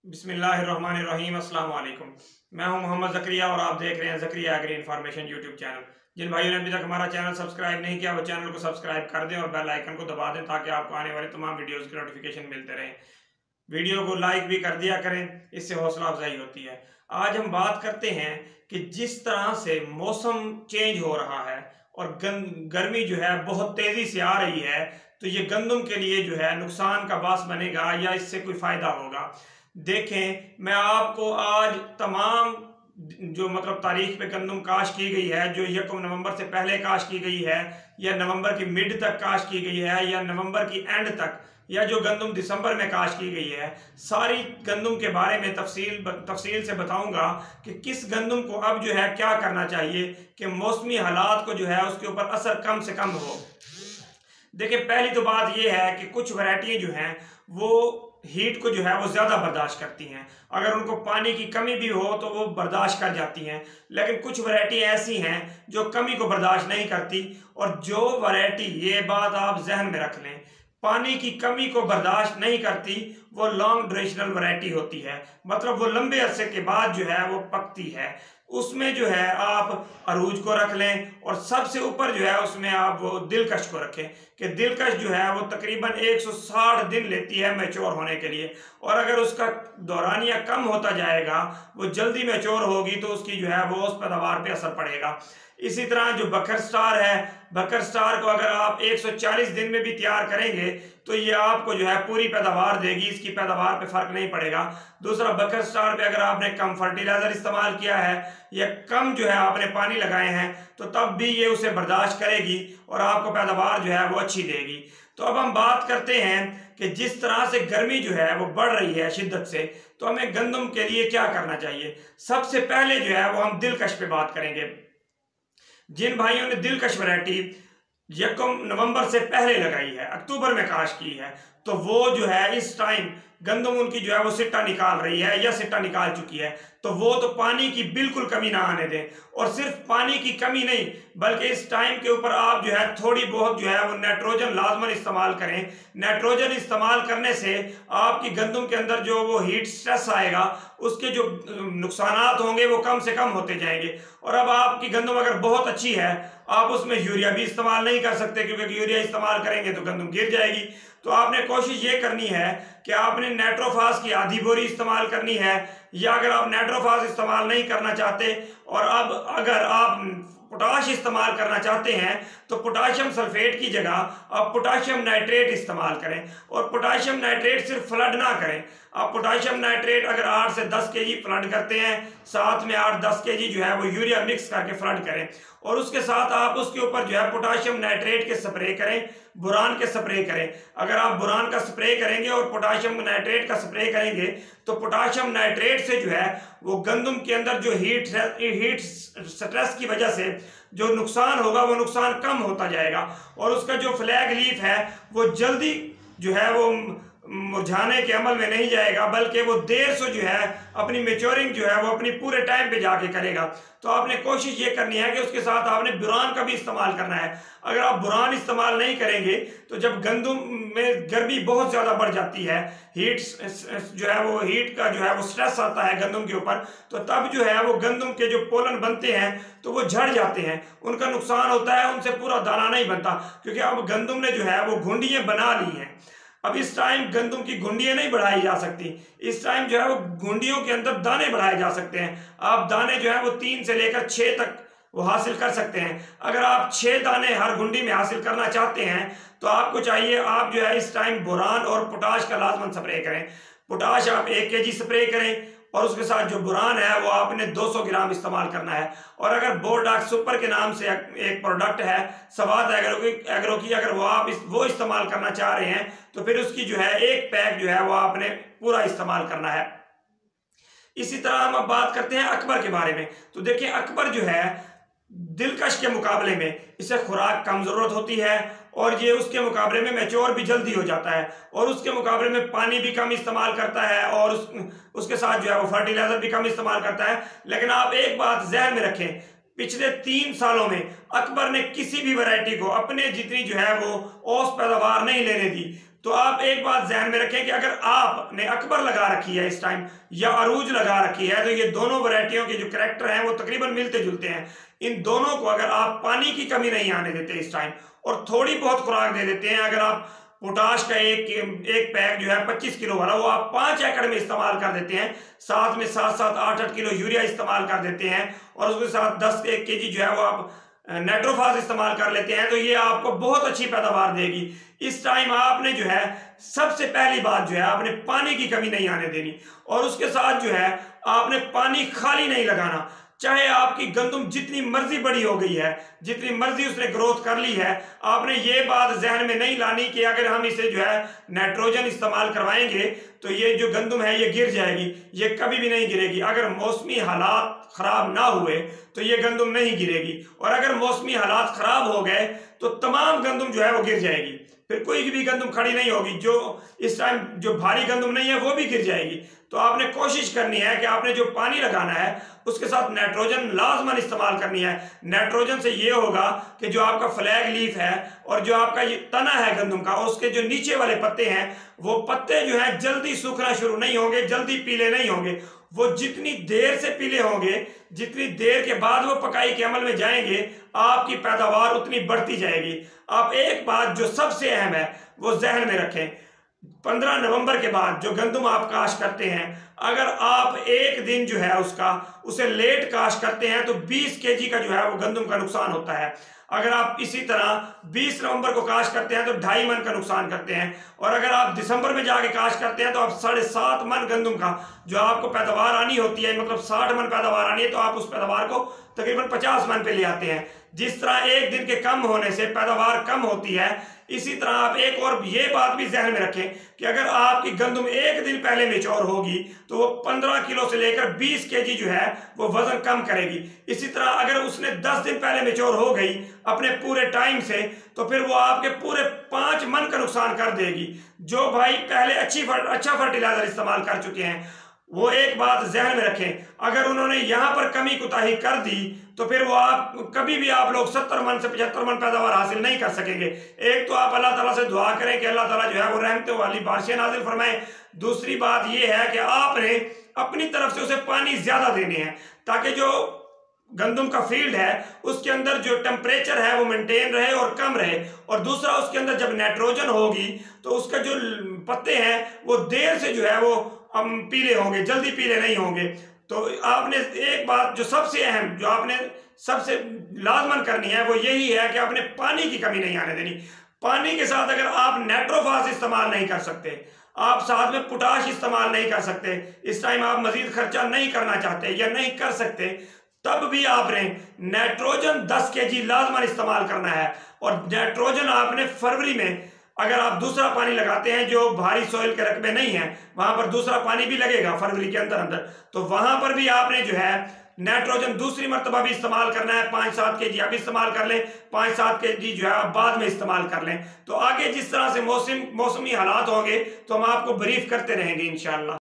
बिस्मिल्लाहिर्रहमानिर्रहीम अस्सलाम वालेकुम। मैं हूं मोहम्मद ज़करिया और आप देख रहे हैं Zakaria agri information YouTube channel. जिन भाइयों ने अभी तक हमारा चैनल सब्सक्राइब नहीं किया वो चैनल को सब्सक्राइब कर दें और बेल आइकन को दबा दें ताकि आपको आने वाले तमाम वीडियोज़ की नोटिफिकेशन मिलते रहें। वीडियो को लाइक भी कर दिया करें, इससे हौसला अफजाई होती है। आज हम बात करते हैं कि जिस तरह से मौसम चेंज हो रहा है और गर्मी जो है बहुत तेज़ी से आ रही है, तो ये गंदम के लिए जो है नुकसान का बास बनेगा या इससे कोई फ़ायदा होगा। देखें, मैं आपको आज तमाम जो तारीख पे गंदम काश की गई है, जो 1 नवंबर से पहले काश की गई है या नवंबर की मिड तक काश की गई है या नवंबर की एंड तक या जो गंदम दिसंबर में काश की गई है, सारी गंदम के बारे में तफसील से बताऊंगा कि किस गंदम को अब जो है क्या करना चाहिए कि मौसमी हालात को जो है उसके ऊपर असर कम से कम हो। देखिए, पहली तो बात यह है कि कुछ वैरायटियां जो हैं वो हीट को जो है वो ज़्यादा बर्दाश्त करती हैं। अगर उनको पानी की कमी भी हो तो वो बर्दाश्त कर जाती हैं, लेकिन कुछ वैरायटी ऐसी हैं जो कमी को बर्दाश्त नहीं करती। और जो वैरायटी, ये बात आप जहन में रख लें, पानी की कमी को बर्दाश्त नहीं करती, वो लॉन्ग ड्यूरेशनल वैरायटी होती है। मतलब वो लंबे अरसे के बाद जो है वो पकती है। उसमें जो है आप अरूज को रख लें और सबसे ऊपर जो है उसमें आप वो दिलकश को रखें कि दिलकश जो है वो तकरीबन 160 दिन लेती है मैच्योर होने के लिए। और अगर उसका दौरानिया कम होता जाएगा, वो जल्दी मैच्योर होगी, तो उसकी जो है वो उस पैदावार पे असर पड़ेगा। इसी तरह जो बकर स्टार है, बकर स्टार को अगर आप 140 दिन में भी तैयार करेंगे तो ये आपको जो है पूरी पैदावार देगी, इसकी पैदावार पे फर्क नहीं पड़ेगा। दूसरा, बकर स्टार पे अगर आपने कम फर्टिलाइजर इस्तेमाल किया है या कम जो है आपने पानी लगाए हैं, तो तब भी ये उसे बर्दाश्त करेगी और आपको पैदावार जो है वो अच्छी देगी। तो अब हम बात करते हैं कि जिस तरह से गर्मी जो है वो बढ़ रही है शिद्दत से, तो हमें गंदम के लिए क्या करना चाहिए। सबसे पहले जो है वो हम दिलकश पे बात करेंगे। जिन भाइयों ने दिलकश वैरायटी 1 नवंबर से पहले लगाई है, अक्टूबर में काश की है, तो वो जो है इस टाइम गंदम उनकी जो है वो सिट्टा निकाल रही है या सिट्टा निकाल चुकी है, तो वो तो पानी की बिल्कुल कमी ना आने दें। और सिर्फ पानी की कमी नहीं, बल्कि इस टाइम के ऊपर आप जो है थोड़ी बहुत जो है वो नाइट्रोजन लाजमन इस्तेमाल करें। नाइट्रोजन इस्तेमाल करने से आपकी गंदम के अंदर जो वो हीट स्ट्रेस आएगा, उसके जो नुकसानात होंगे वो कम से कम होते जाएंगे। और अब आपकी गंदम अगर बहुत अच्छी है, आप उसमें यूरिया भी इस्तेमाल नहीं कर सकते, क्योंकि यूरिया इस्तेमाल करेंगे तो गंदम गिर जाएगी। तो आपने कोशिश ये करनी है कि आपने नाइट्रोफास की आधी बोरी इस्तेमाल करनी है, या अगर आप नाइट्रोफास इस्तेमाल नहीं करना चाहते और अब अगर आप पोटाश इस्तेमाल करना चाहते हैं, तो पोटाशियम सल्फेट की जगह आप पोटाशियम नाइट्रेट इस्तेमाल करें। और पोटाशियम नाइट्रेट सिर्फ फ्लड ना करें, आप पोटाशियम नाइट्रेट अगर 8 से 10 केजी फ्लड करते हैं, साथ में 8-10 केजी जो है वो यूरिया मिक्स करके फ्लड करें। और उसके साथ आप उसके ऊपर जो है पोटाशियम नाइट्रेट के स्प्रे करें, बोरान के स्प्रे करें। अगर आप बोरान का स्प्रे करेंगे और पोटाशियम नाइट्रेट का स्प्रे करेंगे, तो पोटाशियम नाइट्रेट से जो है वो गंदम के अंदर जो हीट स्ट्रेस की वजह से जो नुकसान होगा वो नुकसान कम होता जाएगा। और उसका जो फ्लैग लीफ है वो जल्दी जो है वो मुरझाने के अमल में नहीं जाएगा, बल्कि वो देर से जो है अपनी मेच्योरिंग जो है वो अपनी पूरे टाइम पे जाके करेगा। तो आपने कोशिश ये करनी है कि उसके साथ आपने बुरान का भी इस्तेमाल करना है। अगर आप बुरान इस्तेमाल नहीं करेंगे तो जब गंदम में गर्मी बहुत ज़्यादा बढ़ जाती है, हीट जो है वो हीट का जो है वो स्ट्रेस आता है गंदम के ऊपर, तो तब जो है वो गंदम के जो पोलन बनते हैं तो वो झड़ जाते हैं, उनका नुकसान होता है, उनसे पूरा दाना नहीं बनता। क्योंकि अब गंदम ने जो है वो घुंडियाँ बना ली हैं। अब इस टाइम गंदम की घुंडियां नहीं बढ़ाई जा सकती, इस टाइम जो है वो घुंडियों के अंदर दाने बढ़ाए जा सकते हैं। आप दाने जो है वो 3 से लेकर 6 तक वो हासिल कर सकते हैं। अगर आप 6 दाने हर घुंडी में हासिल करना चाहते हैं, तो आपको चाहिए आप जो है इस टाइम बोरान और पोटाश का लाजमन स्प्रे करें। पोटाश आप 1 केजी स्प्रे करें और उसके साथ जो बोरान है वो आपने 200 ग्राम इस्तेमाल करना है। और अगर बोरडॉक सुपर के नाम से एक प्रोडक्ट है सवाद एग्रो की, अगर वो इस्तेमाल करना चाह रहे हैं, तो फिर उसकी जो है 1 पैक जो है वो आपने पूरा इस्तेमाल करना है। इसी तरह हम अब बात करते हैं अकबर के बारे में। तो देखिए, अकबर जो है दिलकश के मुकाबले में इसे खुराक कम जरूरत होती है और ये उसके मुकाबले में मैच्योर भी जल्दी हो जाता है और उसके मुकाबले में पानी भी कम इस्तेमाल करता है और उसके साथ जो है वो फर्टिलाइजर भी कम इस्तेमाल करता है। लेकिन आप एक बात ध्यान में रखें, पिछले 3 सालों में अकबर ने किसी भी वैरायटी को अपने जितनी जो है वो औसत पैदावार नहीं लेने दी। तो आप एक बात ध्यान में रखें कि अगर आपने अकबर लगा रखी है इस टाइम या अरूज लगा रखी है, तो ये दोनों वैरायटियों के जो करैक्टर हैं वो तकरीबन मिलते जुलते हैं। इन दोनों को अगर आप पानी की कमी नहीं आने देते इस टाइम और थोड़ी बहुत खुराक दे देते हैं, अगर आप पोटाश का एक पैक जो है 25 किलो वाला वो आप 5 एकड़ में इस्तेमाल कर देते हैं, साथ में 7-7 8-8 किलो यूरिया इस्तेमाल कर देते हैं और उसके साथ 10 kg जो है वो आप नाइट्रोफास इस्तेमाल कर लेते हैं, तो ये आपको बहुत अच्छी पैदावार देगी। इस टाइम आपने जो है सबसे पहली बात जो है आपने पानी की कमी नहीं आने देनी और उसके साथ जो है आपने पानी खाली नहीं लगाना। चाहे आपकी गंदुम जितनी मर्जी बड़ी हो गई है, जितनी मर्जी उसने ग्रोथ कर ली है, आपने ये बात जहन में नहीं लानी कि अगर हम इसे जो है नाइट्रोजन इस्तेमाल करवाएंगे तो ये जो गंदुम है ये गिर जाएगी। ये कभी भी नहीं गिरेगी। अगर मौसमी हालात खराब ना हुए तो ये गंदुम नहीं गिरेगी और अगर मौसमी हालात खराब हो गए तो तमाम गंदुम जो है वो गिर जाएगी, फिर कोई भी गंदुम खड़ी नहीं होगी। जो इस टाइम जो भारी गंदुम नहीं है वो भी गिर जाएगी। तो आपने कोशिश करनी है कि आपने जो पानी लगाना है उसके साथ नाइट्रोजन लाजमन इस्तेमाल करनी है। नाइट्रोजन से ये होगा कि जो आपका फ्लैग लीफ है और जो आपका ये तना है गंदुम का, उसके जो नीचे वाले पत्ते हैं वो पत्ते जो है जल्दी सूखना शुरू नहीं होंगे, जल्दी पीले नहीं होंगे। वो जितनी देर से पीले होंगे, जितनी देर के बाद वो पकाई के अमल में जाएंगे, आपकी पैदावार उतनी बढ़ती जाएगी। आप एक बात जो सबसे अहम है वो जहन में रखें, 15 नवंबर के बाद जो गंदुम आप काश करते हैं, अगर आप एक दिन जो है उसे लेट काश करते हैं तो 20 kg का जो है वो गंदुम का नुकसान होता है। अगर आप इसी तरह 20 नवंबर को काश करते हैं तो 2.5 मन का नुकसान करते हैं और अगर आप दिसंबर में जाके काश करते हैं तो आप 7.5 मन गंदुम का जो आपको पैदावार आनी होती है, मतलब 60 मन पैदावार आनी है, तो आप उस पैदावार को तकरीबन 50 मन पे ले आते हैं। जिस तरह एक दिन के कम होने से पैदावार कम होती है, इसी तरह आप एक और ये बात भी ध्यान में रखें कि अगर आपकी गंदुम एक दिन पहले मेच्योर होगी तो वो 15 किलो से लेकर 20 kg जो है वो वजन कम करेगी। इसी तरह अगर उसने 10 दिन पहले मेच्योर हो गई अपने पूरे टाइम से तो फिर वो आपके पूरे 5 मन का नुकसान कर देगी। जो भाई पहले अच्छा फर्टिलाइजर इस्तेमाल कर चुके हैं वो एक बात ध्यान में रखें, अगर उन्होंने यहां पर कमी कुताही कर दी तो फिर वो आप कभी भी आप लोग 70 मन से 75 मन पैदावार हासिल नहीं कर सकेंगे। एक तो आप अल्लाह ताला से दुआ करें कि अल्लाह ताला जो है वो रहमतों वाली बारिशें नाजिल फरमाए। दूसरी बात ये है कि आपने अपनी तरफ से उसे पानी ज्यादा देने हैं ताकि जो गंदुम का फील्ड है उसके अंदर जो टेम्परेचर है वो मेंटेन रहे और कम रहे, और दूसरा उसके अंदर जब नाइट्रोजन होगी तो उसका जो पत्ते हैं वो देर से जो है वो पीले होंगे, जल्दी पीले नहीं होंगे। तो आपने एक बात जो सबसे अहम जो आपने सबसे लाजमन करनी है वो यही है कि आपने पानी की कमी नहीं आने देनी। पानी के साथ अगर आप नाइट्रोफास इस्तेमाल नहीं कर सकते, आप साथ में पोटाश इस्तेमाल नहीं कर सकते, इस टाइम आप मजीद खर्चा नहीं करना चाहते या नहीं कर सकते, तब भी आपने नाइट्रोजन 10 kg लाजमन इस्तेमाल करना है। और नाइट्रोजन आपने फरवरी में अगर आप दूसरा पानी लगाते हैं जो भारी सोइल के रकबे नहीं है वहां पर दूसरा पानी भी लगेगा फरवरी के अंदर अंदर, तो वहां पर भी आपने जो है नाइट्रोजन दूसरी मरतबा भी इस्तेमाल करना है। 5-7 kg आप इस्तेमाल कर लें, 5-7 kg जो है आप बाद में इस्तेमाल कर लें। तो आगे जिस तरह से मौसमी हालात होंगे तो हम आपको ब्रीफ करते रहेंगे इंशाअल्लाह।